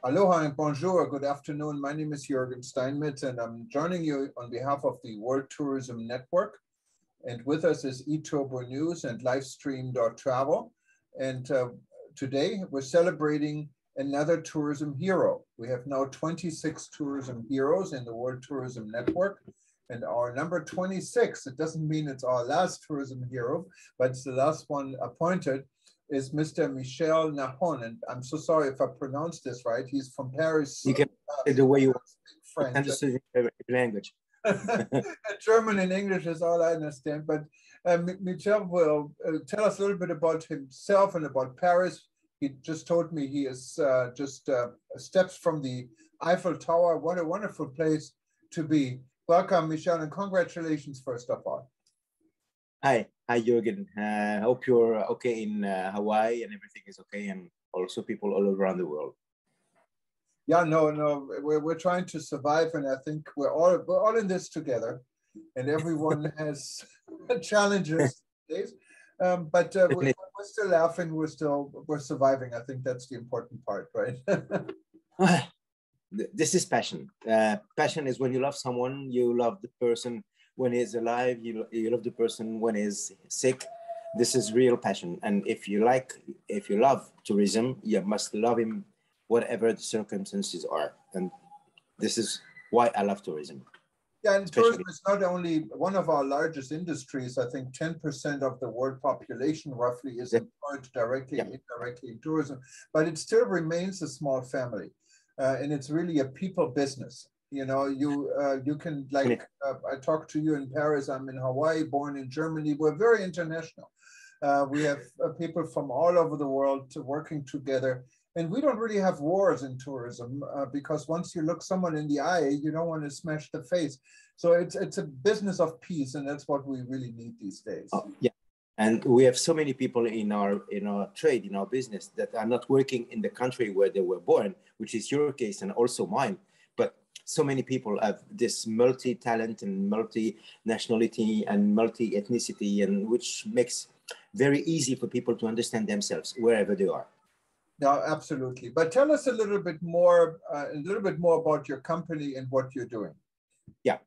Aloha and bonjour, good afternoon. My name is Jürgen Steinmetz and I'm joining you on behalf of the World Tourism Network. And with us is eTurbo News and Livestream.travel. And today we're celebrating another tourism hero. We have now 26 tourism heroes in the World Tourism Network. And our number 26, it doesn't mean it's our last tourism hero, but it's the last one appointed, is Mr. Michel Nahon. And I'm so sorry if I pronounced this right. He's from Paris. You can say the way you want. French. Understood every language. German and English is all I understand. But Michel will tell us a little bit about himself and about Paris. He just told me he is just steps from the Eiffel Tower. What a wonderful place to be. Welcome, Michel, and congratulations, first of all. Hi, Jürgen. Hope you're okay in Hawaii and everything is okay, and also people all around the world. Yeah, no, we're trying to survive, and I think we're all in this together, and everyone has challenges these days. But we're still laughing. We're surviving. I think that's the important part, right? This is passion. Passion is when you love someone, you love the person when he's alive, you love the person when he's sick. This is real passion. And if you love tourism, you must love him whatever the circumstances are. And this is why I love tourism. Yeah, and tourism is not only one of our largest industries. I think 10% of the world population roughly is employed directly and indirectly in tourism, but it still remains a small family. And it's really a people business. You know, you can, like, I talked to you in Paris, I'm in Hawaii, born in Germany. We're very international. We have people from all over the world working together. And we don't really have wars in tourism because once you look someone in the eye, you don't want to smash the face. So it's a business of peace, and that's what we really need these days. Oh, yeah. And we have so many people in our trade, in our business, that are not working in the country where they were born, which is your case and also mine. But so many people have this multi-talent and multi-nationality and multi-ethnicity, and which makes very easy for people to understand themselves wherever they are. No, absolutely. But tell us a little bit more about your company and what you're doing. Yeah.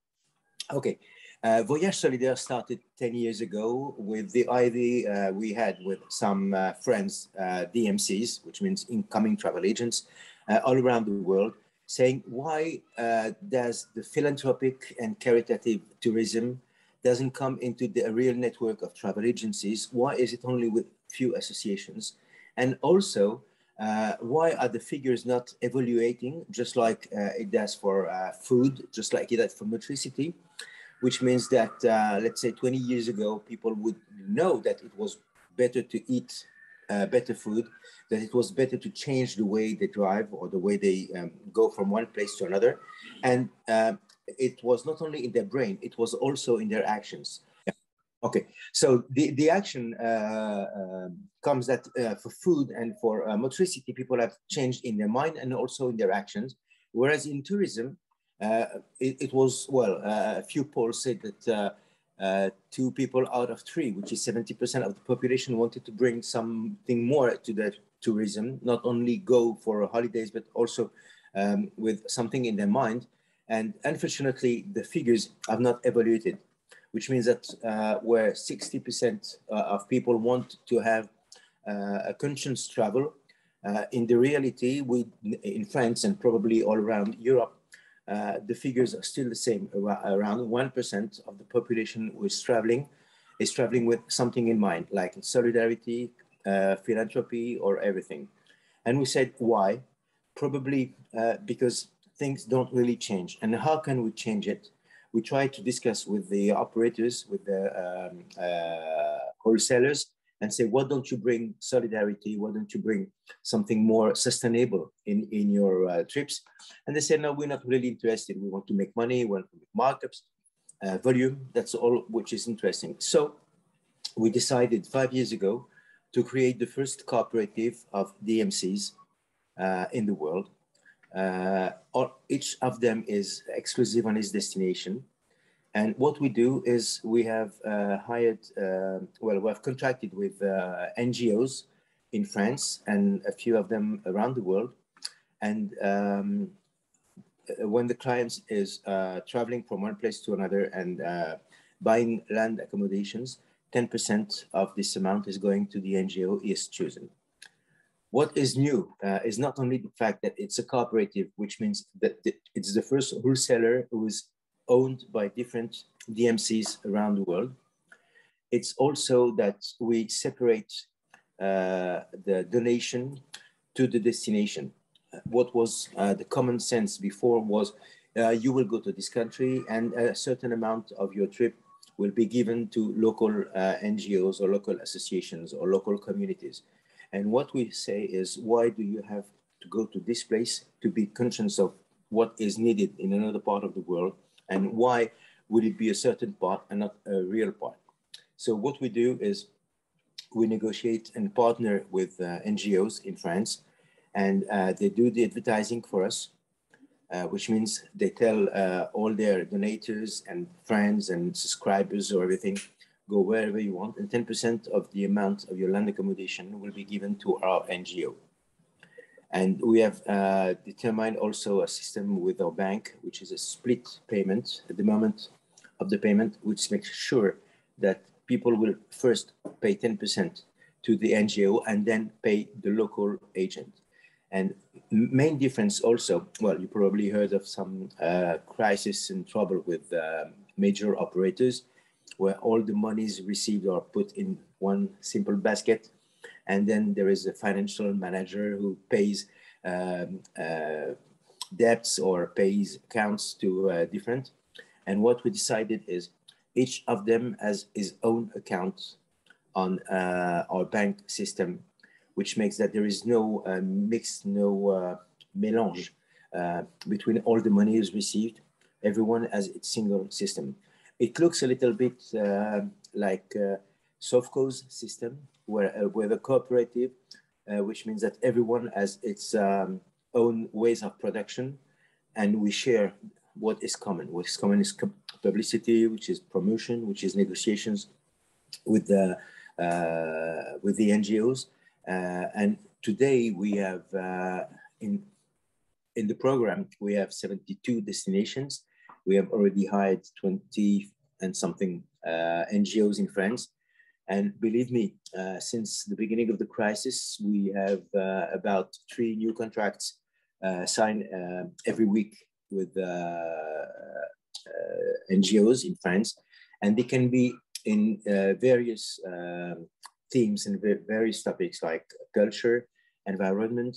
Okay. Voyage Solidaire started 10 years ago with the idea we had with some friends, DMCs, which means incoming travel agents, all around the world, saying why does the philanthropic and caritative tourism doesn't come into the real network of travel agencies? Why is it only with few associations? And also, why are the figures not evaluating just like it does for food, just like it does for nutricity? Which means that, let's say 20 years ago, people would know that it was better to eat better food, that it was better to change the way they drive or the way they go from one place to another. And it was not only in their brain, it was also in their actions. Okay, so the action comes that for food and for motricity, people have changed in their mind and also in their actions. Whereas in tourism, it was, well, a few polls said that 2 people out of 3, which is 70% of the population, wanted to bring something more to the tourism, not only go for holidays, but also with something in their mind. And unfortunately, the figures have not evaluated, which means that where 60% of people want to have a conscious travel, in the reality, in France and probably all around Europe, the figures are still the same. Around 1% of the population who is traveling with something in mind, like solidarity, philanthropy, or everything. And we said, why? Probably because things don't really change. And how can we change it? We try to discuss with the operators, with the wholesalers, and say, why don't you bring solidarity? Why don't you bring something more sustainable in your trips? And they said, no, we're not really interested. We want to make money, we want to make markups, volume, that's all which is interesting. So we decided 5 years ago to create the first cooperative of DMCs in the world. Each of them is exclusive on its destination. And what we do is we have we have contracted with NGOs in France and a few of them around the world. And when the client is traveling from one place to another and buying land accommodations, 10% of this amount is going to the NGO is chosen. What is new is not only the fact that it's a cooperative, which means that it's the first wholesaler who is owned by different DMCs around the world. It's also that we separate the donation to the destination. What was the common sense before was you will go to this country and a certain amount of your trip will be given to local NGOs or local associations or local communities. And what we say is, why do you have to go to this place to be conscious of what is needed in another part of the world? And why would it be a certain part and not a real part? So what we do is we negotiate and partner with NGOs in France, and they do the advertising for us, which means they tell all their donators and friends and subscribers or everything, go wherever you want, and 10% of the amount of your land accommodation will be given to our NGO. And we have determined also a system with our bank, which is a split payment at the moment of the payment, which makes sure that people will first pay 10% to the NGO and then pay the local agent. And main difference also, well, you probably heard of some crisis and trouble with major operators, where all the monies received are put in one simple basket. And then there is a financial manager who pays debts or pays accounts to different. And what we decided is each of them has his own account on our bank system, which makes that there is no mix, no mélange between all the money is received. Everyone has its single system. It looks a little bit like Sovco's system, where the cooperative, which means that everyone has its own ways of production, and we share what is common. What is common is publicity, which is promotion, which is negotiations with the NGOs. And today we have in the program we have 72 destinations. We have already hired 20 and something NGOs in France. And believe me, since the beginning of the crisis, we have about 3 new contracts signed every week with NGOs in France. And they can be in various themes and various topics like culture, environment,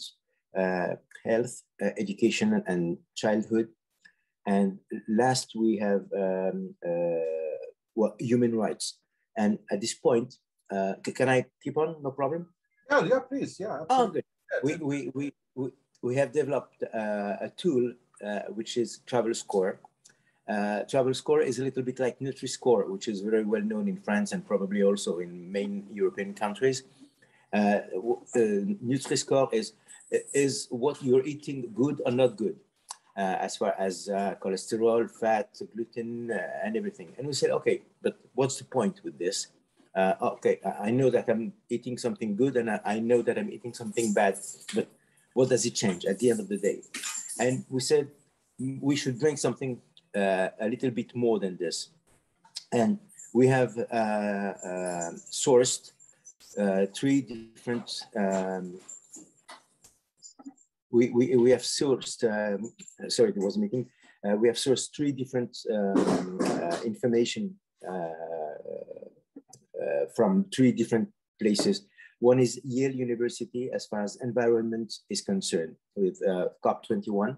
health, education, and childhood. And last, we have human rights. And at this point, can I keep on? No problem? Yeah, please. Yeah. Absolutely. Oh, good. We have developed a tool which is Travel Score. Travel Score is a little bit like Nutri-Score, which is very well known in France and probably also in main European countries. Nutri-Score is what you're eating good or not good, as far as cholesterol, fat, gluten, and everything. And we said, okay, but what's the point with this? Okay, I know that I'm eating something good and I know that I'm eating something bad, but what does it change at the end of the day? And we said, we should bring something a little bit more than this. And we have sourced 3 different, we have sourced, sorry, there was a meeting. We have sourced 3 different information from 3 different places. One is Yale University as far as environment is concerned with COP21.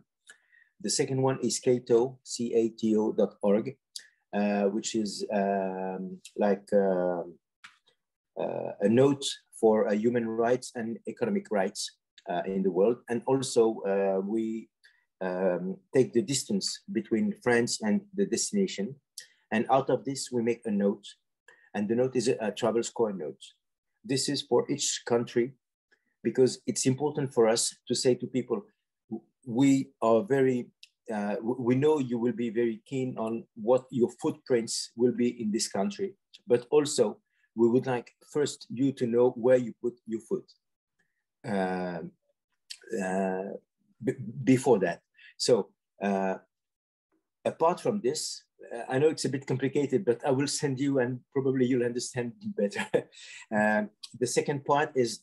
The second one is Cato, cato.org, which is like a note for human rights and economic rights in the world. And also we take the distance between France and the destination. And out of this, we make a note. And the note is a travel score note. This is for each country, because it's important for us to say to people, we are very, we know you will be very keen on what your footprints will be in this country, but also we would like first you to know where you put your foot. before that. So apart from this, I know it's a bit complicated, but I will send you and probably you'll understand better. The second part is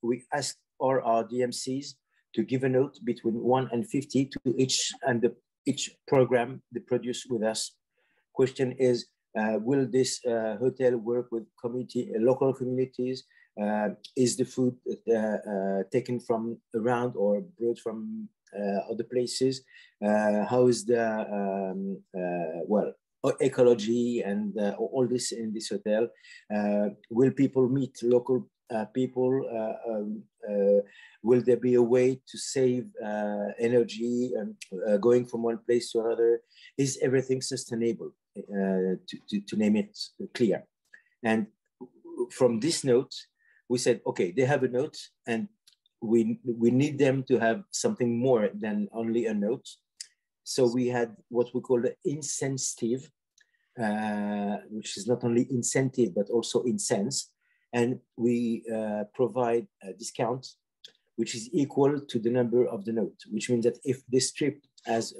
we ask all our DMCs to give a note between 1 and 50 to each program they produce with us. Question is, will this hotel work with local communities? Is the food taken from around or brought from other places? How is the ecology and all this in this hotel? Will people meet local people? Will there be a way to save energy going from one place to another? Is everything sustainable? To name it clear. And from this note, we said, okay, they have a note, and we need them to have something more than only a note. So we had what we call the incentive, which is not only incentive, but also incense. And we provide a discount, which is equal to the number of the note, which means that if this trip has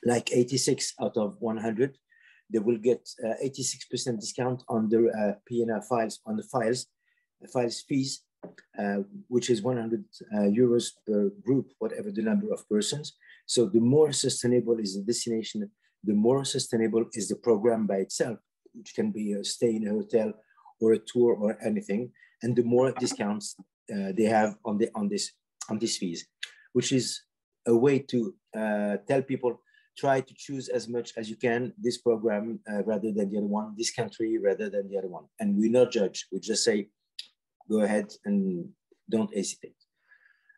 like 86 out of 100, they will get 86% discount on the P&R files, on the files fees, which is 100 euros per group, whatever the number of persons. So the more sustainable is the destination, the more sustainable is the program by itself, which can be a stay in a hotel or a tour or anything, and the more discounts they have on these fees, which is a way to tell people, try to choose as much as you can this program rather than the other one, this country rather than the other one. And we not judge, we just say, go ahead and don't hesitate.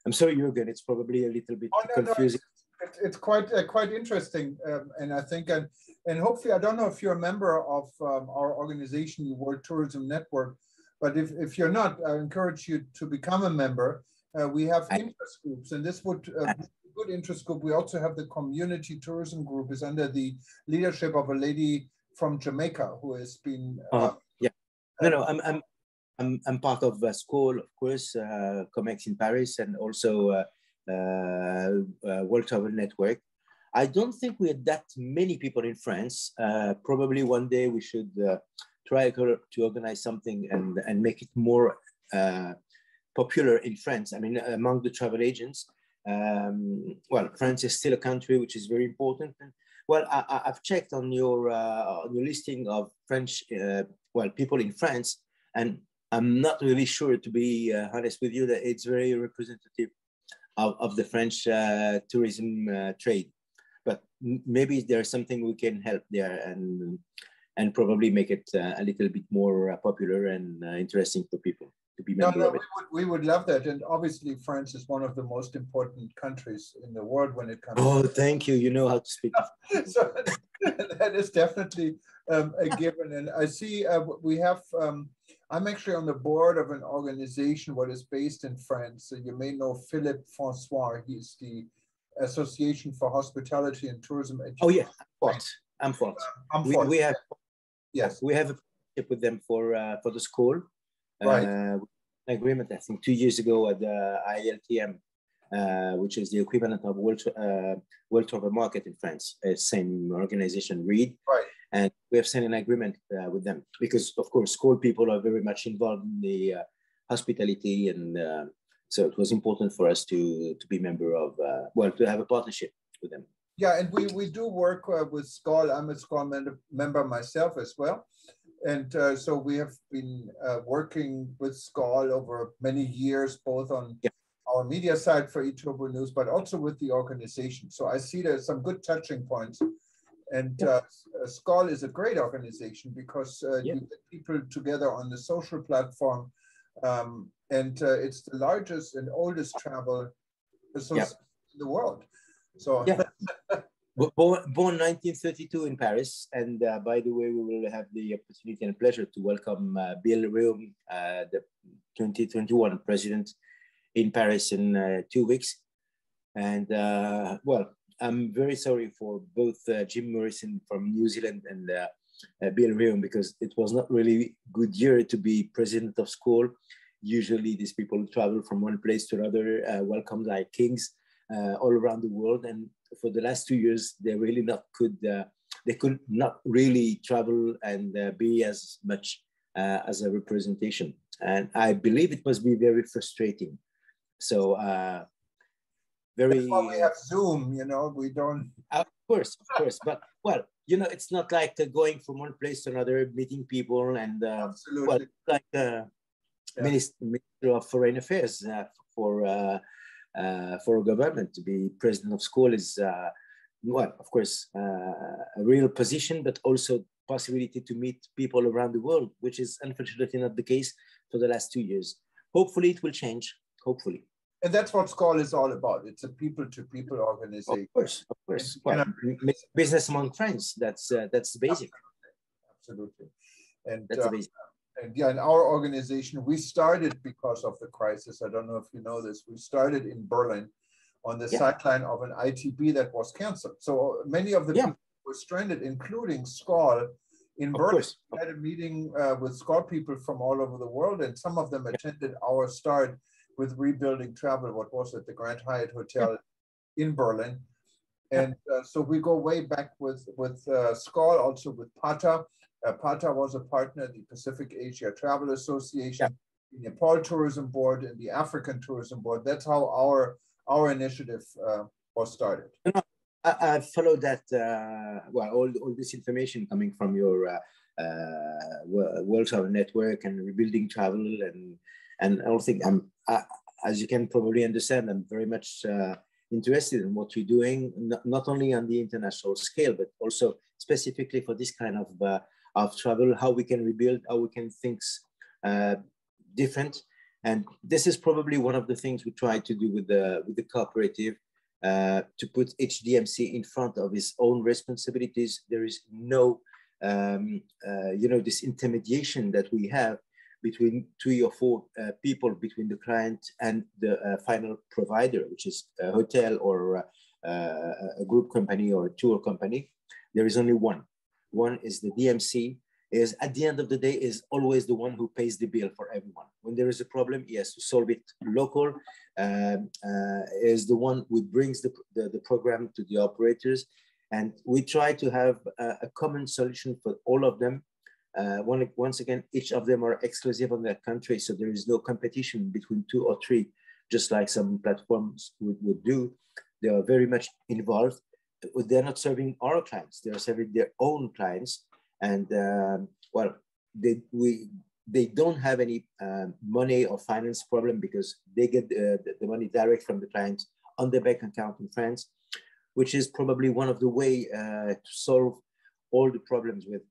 I'm sorry, Jürgen, it's probably a little bit confusing. No, it's quite interesting. And I think, and hopefully, I don't know if you're a member of our organization, the World Tourism Network, but if you're not, I encourage you to become a member. We have interest groups, and this would be a good interest group. We also have the community tourism group, is under the leadership of a lady from Jamaica who has been. I'm part of a school, of course, COMEX in Paris, and also World Travel Network. I don't think we had that many people in France. Probably one day we should try to organize something and make it more popular in France. I mean, among the travel agents. Well, France is still a country which is very important. Well, I've checked on your listing of French, people in France, and I'm not really sure, to be honest with you, that it's very representative of the French tourism trade. But maybe there's something we can help there and probably make it a little bit more popular and interesting for people to be member of it. We would love that. And obviously, France is one of the most important countries in the world when it comes to... thank you. You know how to speak. So that is definitely a given. And I see we have... I'm actually on the board of an organization what is based in France. So you may know Philippe Francois. He's the Association for Hospitality and Tourism Education. Oh yeah, I'm from. We have we have a partnership with them for the school. Right. An agreement, I think, 2 years ago at the ILTM, which is the equivalent of World Travel Market in France. Same organization, READ. Right. And we have signed an agreement with them because, of course, school people are very much involved in the hospitality, and so it was important for us to be member of, to have a partnership with them. Yeah, and we do work with SCOL. I'm a SCOL member myself as well. And so we have been working with SCOL over many years, both on our media side for eTurbo News, but also with the organization. So I see there's some good touching points. And SCOL is a great organization because you get people together on the social platform. And it's the largest and oldest travel association in the world. So born 1932 in Paris. And by the way, we will have the opportunity and pleasure to welcome Bill Reum, the 2021 president in Paris in 2 weeks. And I'm very sorry for both Jim Morrison from New Zealand and Bill Reum, because it was not really good year to be president of SCOL. Usually these people travel from one place to another, welcome like kings. all around the world. And for the last 2 years, they really not could they could not really travel and be as much as a representation. And I believe it must be very frustrating. So very. That's why we have Zoom. You know, we don't. Of course. But well, you know, it's not like going from one place to another, meeting people, and well, like Minister of Foreign Affairs for a government to be president of school is well, of course, a real position, but also possibility to meet people around the world, which is unfortunately not the case for the last 2 years. Hopefully, it will change. Hopefully. And that's what SCOL is all about. It's a people-to-people organization. Of course. Well, business among friends. That's basic. Absolutely. And that's basic. And yeah, in our organization, we started because of the crisis. I don't know if you know this. We started in Berlin on the sideline of an ITB that was canceled. So many of the people were stranded, including SCOL in Berlin. We had a meeting with SCOL people from all over the world, and some of them attended our start with Rebuilding Travel, what was it, the Grand Hyatt Hotel in Berlin. And so we go way back with SCOL, also with PATA. PATA was a partner, the Pacific Asia Travel Association, the Nepal Tourism Board, and the African Tourism Board. That's how our initiative was started. I followed that, well, all this information coming from your World Travel Network and Rebuilding Travel, and I don't think as you can probably understand, I'm very much interested in what you're doing, not only on the international scale, but also specifically for this kind of travel, how we can rebuild, how we can think different. And this is probably one of the things we try to do with the cooperative, to put each DMC in front of his own responsibilities. There is no, this intermediation that we have between 3 or 4 people, between the client and the final provider, which is a hotel or a group company or a tour company. There is only one. One is the DMC, is at the end of the day is always the one who pays the bill for everyone. When there is a problem, he has to solve it local, is the one who brings the program to the operators. And we try to have a common solution for all of them. Once again, each of them are exclusive on their country, so there is no competition between 2 or 3, just like some platforms would do. They are very much involved. They're not serving our clients; they are serving their own clients, and well, they don't have any money or finance problem because they get the money direct from the client on their bank account in France, which is probably one of the way to solve all the problems with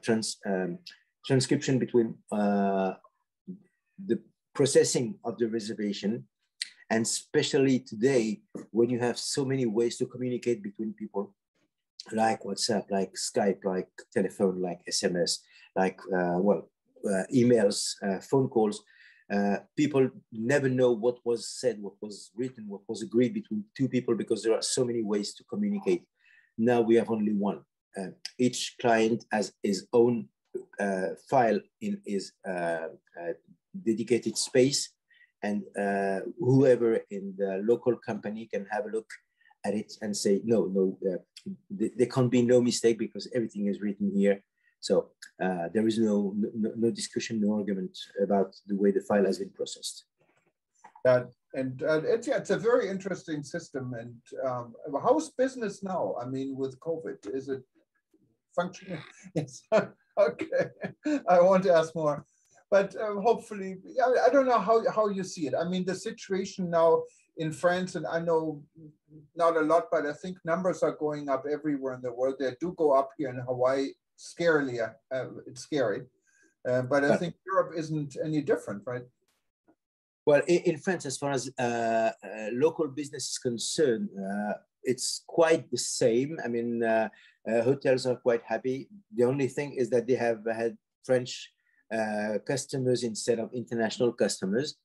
transcription between the processing of the reservation, and especially today when you have so many ways to communicate between people, like WhatsApp, like Skype, like telephone, like SMS, like emails, phone calls. People never know what was said, what was written, what was agreed between 2 people, because there are so many ways to communicate. Now we have only one. Each client has his own file in his dedicated space, and whoever in the local company can have a look at it and say, no, there can't be no mistake because everything is written here. So there is no discussion, no argument about the way the file has been processed. It's a very interesting system. And how's business now? I mean, with COVID, is it functioning? Yes. Okay. I want to ask more, but hopefully, I don't know how you see it. I mean, the situation now in France, and I know not a lot, but I think numbers are going up everywhere in the world. They do go up here in Hawaii, scarily. It's scary, but I think Europe isn't any different, right? Well, in France, as far as local business is concerned, it's quite the same. I mean, hotels are quite happy. The only thing is that they have had French customers instead of international customers,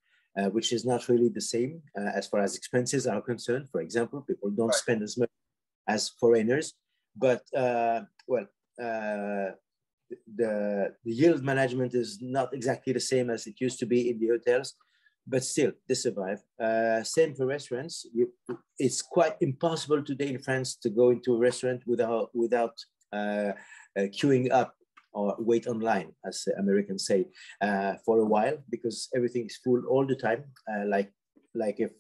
which is not really the same as far as expenses are concerned. For example, people don't spend as much as foreigners, but the yield management is not exactly the same as it used to be in the hotels. but still they survive. Same for restaurants. It's quite impossible today in France to go into a restaurant without queuing up or wait online, as Americans say, for a while, because everything is full all the time. Like if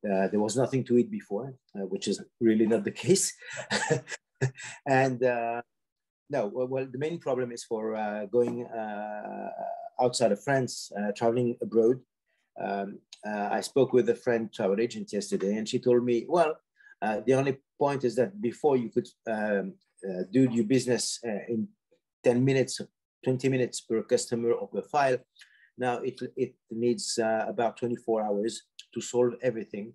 there was nothing to eat before, which is really not the case. And no, well, the main problem is for going outside of France, traveling abroad. I spoke with a friend travel agent yesterday, and she told me, well, the only point is that before you could do your business in 10 minutes, 20 minutes per customer or per file. Now it needs about 24 hours to solve everything.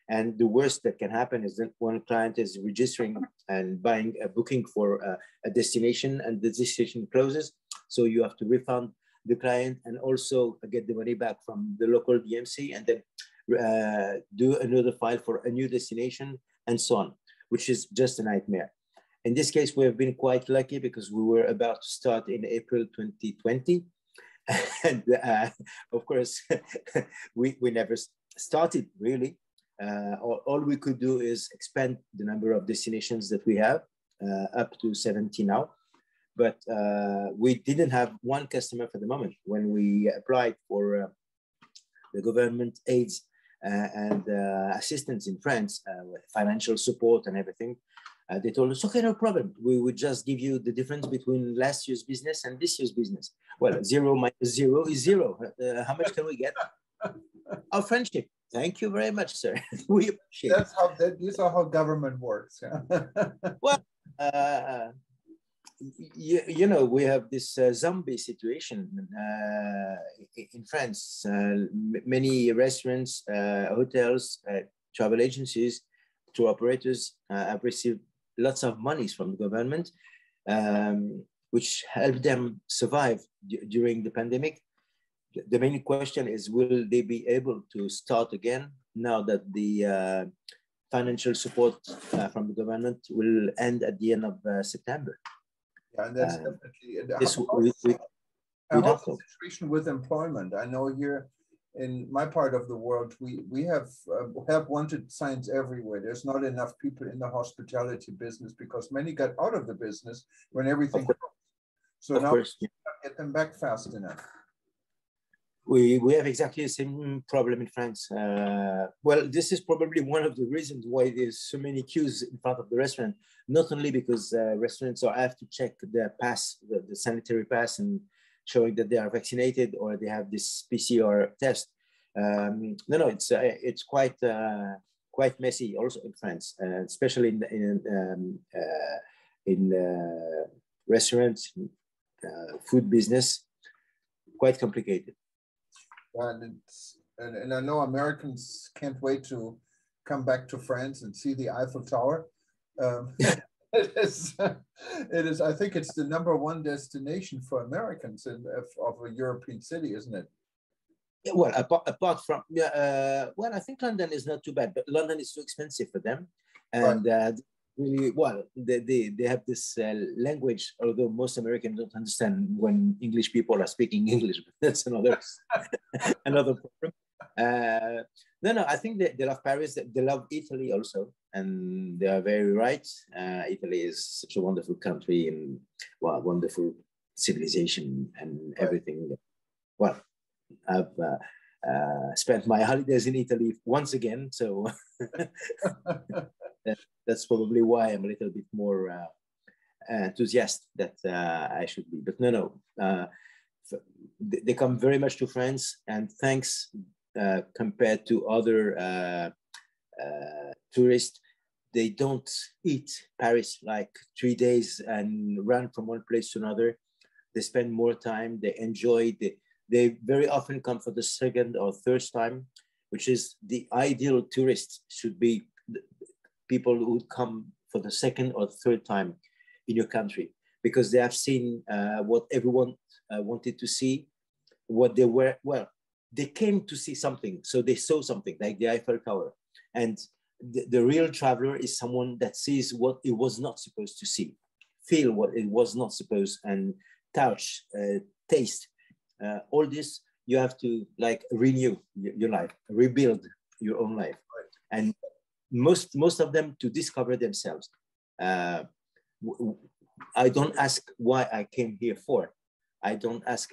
And the worst that can happen is that one client is registering and buying a booking for a destination, and the destination closes. So you have to refund the client and also get the money back from the local DMC, and then do another file for a new destination and so on, which is just a nightmare. In this case, we have been quite lucky because we were about to start in April 2020. And of course, we never started really. All we could do is expand the number of destinations that we have up to 70 now. But we didn't have one customer for the moment. When we applied for the government aids and assistance in France, with financial support and everything, they told us, okay, no problem. We would just give you the difference between last year's business and this year's business. Well, 0 minus 0 is 0. How much can we get? Our friendship. Thank you very much, sir. We appreciate That's how these are how government works. Well, you know, we have this zombie situation in France. Many restaurants, hotels, travel agencies, tour operators have received lots of monies from the government, which helped them survive during the pandemic. The main question is, will they be able to start again now that the financial support from the government will end at the end of September? Yeah, and that's definitely. This, how's the situation with employment? I know here in my part of the world, we have wanted signs everywhere. There's not enough people in the hospitality business because many got out of the business when everything closed. So now we can't get them back fast enough. We have exactly the same problem in France. Well, this is probably one of the reasons why there's so many queues in front of the restaurant, not only because restaurants have to check the pass, the sanitary pass, and showing that they are vaccinated or they have this PCR test. No, it's quite messy also in France, especially in restaurants, food business, quite complicated. And I know Americans can't wait to come back to France and see the Eiffel Tower. It is. I think it's the #1 destination for Americans of a European city, isn't it? Yeah, well, apart from well, I think London is not too bad, but London is too expensive for them, and really, well, they have this language. Although most Americans don't understand when English people are speaking English, but that's another another problem. No, I think they love Paris. They love Italy also, and they are very right. Italy is such a wonderful country and wonderful civilization and everything. Well, I've spent my holidays in Italy once again, so that's probably why I'm a little bit more enthusiastic that I should be. But no, they come very much to France, and thanks compared to other tourists, they don't eat Paris like 3 days and run from one place to another. They spend more time, they enjoy, they very often come for the second or third time, which is the ideal tourist should be people who would come for the second or third time in your country, because they have seen what everyone wanted to see, what they were, well, they came to see something, so they saw something like the Eiffel Tower. And the real traveler is someone that sees what it was not supposed to see, feel what it was not supposed, and touch, taste. All this you have to like renew your life, rebuild your own life. Right. And most of them to discover themselves. I don't ask why I came here for. I don't ask,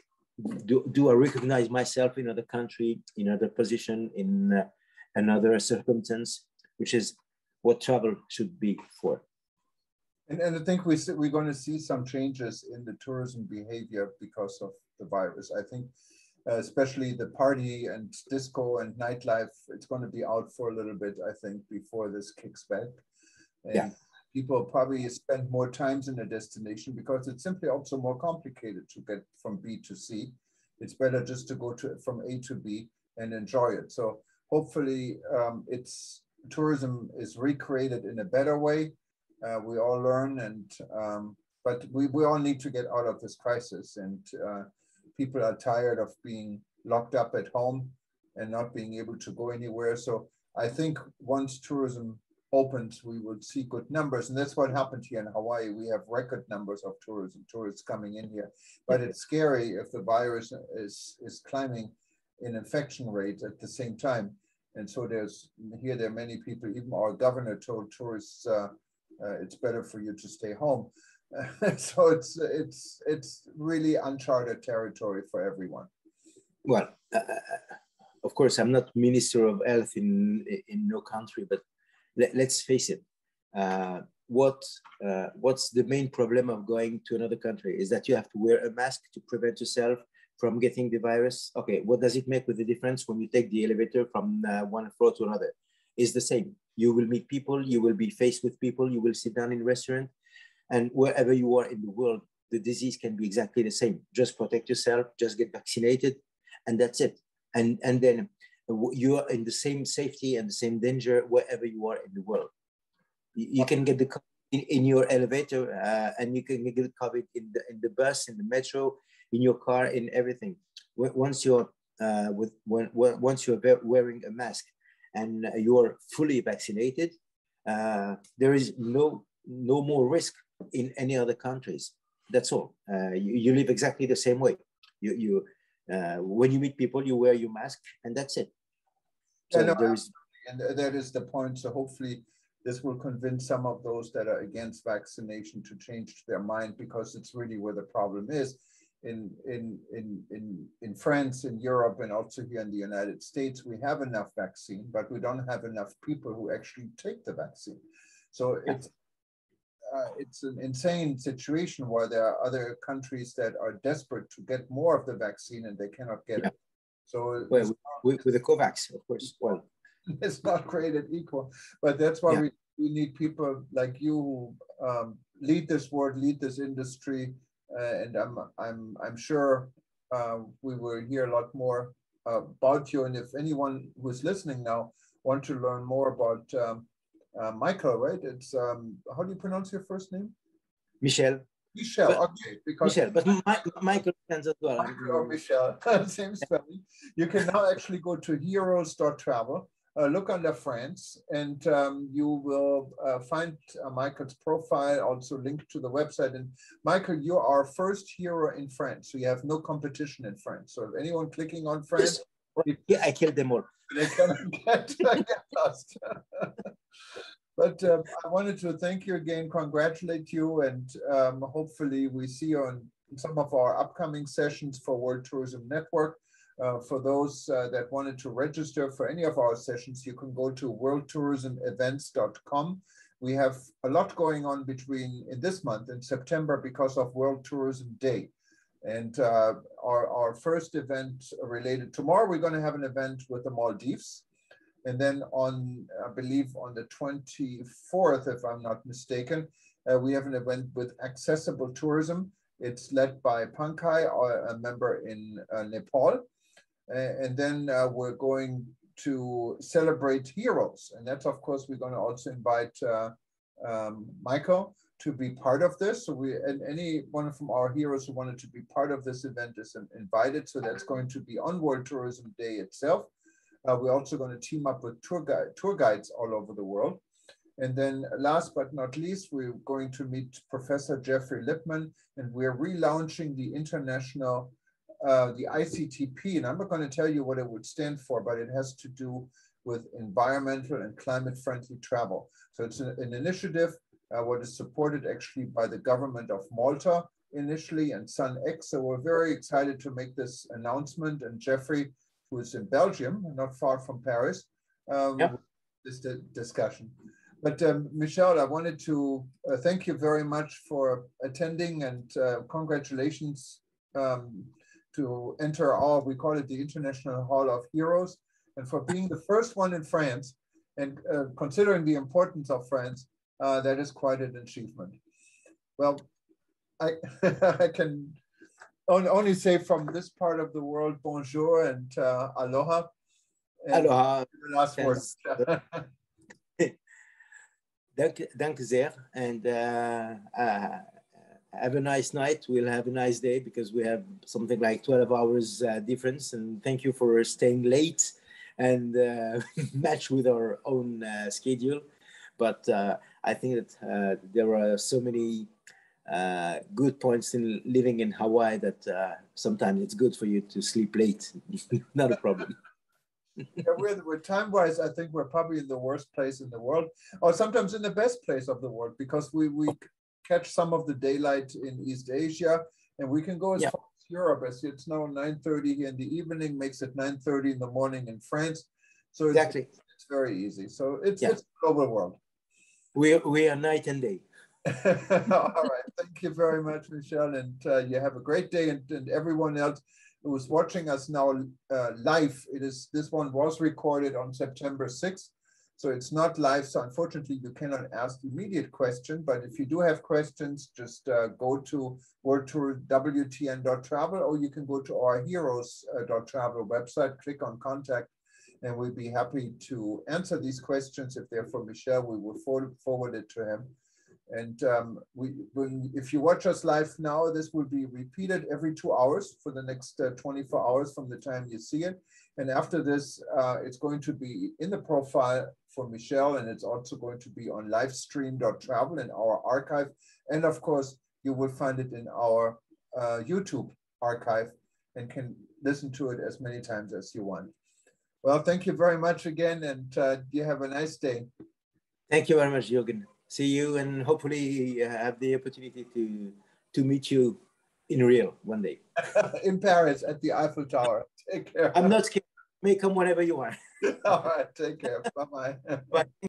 do I recognize myself in another country, in another position, in another circumstance, which is what travel should be for. And I think we're going to see some changes in the tourism behavior because of the virus. I think especially the party and disco and nightlife, it's going to be out for a little bit, I think, before this kicks back. And yeah. People probably spend more times in a destination because it's simply also more complicated to get from B to C. It's better just to go from A to B and enjoy it. So hopefully tourism is recreated in a better way. We all learn, but we all need to get out of this crisis, and people are tired of being locked up at home and not being able to go anywhere. So I think once tourism opens, we would see good numbers. And that's what happened here in Hawaii. We have record numbers of tourists coming in here. But it's scary if the virus is climbing in infection rate at the same time. And so there are many people, even our governor told tourists, it's better for you to stay home. So it's really uncharted territory for everyone. Well, of course, I'm not Minister of Health in no country, but let's face it. What's the main problem of going to another country is that you have to wear a mask to prevent yourself from getting the virus. Okay, what does it make with the difference when you take the elevator from one floor to another? It's the same. You will meet people, you will be faced with people, you will sit down in a restaurant, and wherever you are in the world, the disease can be exactly the same. Just protect yourself, just get vaccinated, and that's it. And then you are in the same safety and the same danger wherever you are in the world. You can get the COVID in your elevator, and you can get COVID in the bus, in the metro, in your car, in everything. Once you're wearing a mask and you're fully vaccinated, there is no more risk in any other countries. That's all. You live exactly the same way. When you meet people, you wear your mask, and that's it. So yeah, no, and that is the point. So hopefully this will convince some of those that are against vaccination to change their mind, because it's really where the problem is. In France, in Europe, and also here in the United States, we have enough vaccine, but we don't have enough people who actually take the vaccine. So it's an insane situation where there are other countries that are desperate to get more of the vaccine and they cannot get it. So with the COVAX, of course. Well, it's not created equal, but that's why we need people like you who lead this world, lead this industry, and I'm sure we will hear a lot more about you. And if anyone who is listening now want to learn more about Michael, right? It's how do you pronounce your first name? Michel. Michel, okay. Because Michel, but Michael stands as well. Michael or Michel, same spelling. You can now actually go to heroes.travel, look under France, and you will find Michael's profile, also linked to the website. And Michael, you are our first hero in France, so you have no competition in France. So if anyone clicking on France, I killed them all. They cannot get lost. But I wanted to thank you again, congratulate you, and hopefully we see you on some of our upcoming sessions for World Tourism Network. For those that wanted to register for any of our sessions, you can go to worldtourismevents.com. We have a lot going on in this month, in September, because of World Tourism Day. And our first event related, tomorrow we're going to have an event with the Maldives. And then I believe on the 24th, if I'm not mistaken, we have an event with accessible tourism. It's led by Pankaj, a member in Nepal. And then we're going to celebrate heroes. And that's, of course, we're going to also invite Michael to be part of this. So and anyone from our heroes who wanted to be part of this event is invited. So that's going to be on World Tourism Day itself. We're also going to team up with tour guides all over the world. And then last but not least, we're going to meet Professor Jeffrey Lippman, and we're relaunching the International the ICTP, and I'm not going to tell you what it would stand for, but it has to do with environmental and climate-friendly travel. So it's an initiative what is supported actually by the government of Malta initially and SunX. So we're very excited to make this announcement. And Jeffrey, who is in Belgium, not far from Paris, this discussion. But Michelle, I wanted to thank you very much for attending, and congratulations to enter we call it the International Hall of Heroes, and for being the first one in France, and considering the importance of France, that is quite an achievement. Well, I, I can only say from this part of the world, bonjour and aloha. And Aloha. Last words. Dank zeer. And have a nice night. We'll have a nice day because we have something like 12 hours difference. And thank you for staying late and match with our own schedule. But I think that there are so many good points in living in Hawaii that sometimes it's good for you to sleep late. Not a problem. Yeah, we're time-wise, I think we're probably in the worst place in the world, or sometimes in the best place of the world, because we catch some of the daylight in East Asia, and we can go as far as Europe. As it's now 9:30 here in the evening, makes it 9:30 in the morning in France. So it's very easy. So it's a global world. We are night and day. All right. Thank you very much, Michelle. And you have a great day. And everyone else who is watching us now live, this one was recorded on September 6th. So it's not live. So unfortunately, you cannot ask the immediate question. But if you do have questions, just go to worldtourwtn.travel, or you can go to our heroes.travel website, click on contact, and we'd be happy to answer these questions. If they're for Michel, we will forward it to him. And if you watch us live now, this will be repeated every 2 hours for the next 24 hours from the time you see it. And after this, it's going to be in the profile for Michel, and it's also going to be on livestream.travel in our archive. And of course, you will find it in our YouTube archive and can listen to it as many times as you want. Well, thank you very much again, and you have a nice day. Thank you very much, Jürgen. See you, and hopefully have the opportunity to meet you in real one day. In Paris at the Eiffel Tower. Take care. I'm not scared. You may come whenever you want. All right. Take care. Bye-bye. Bye.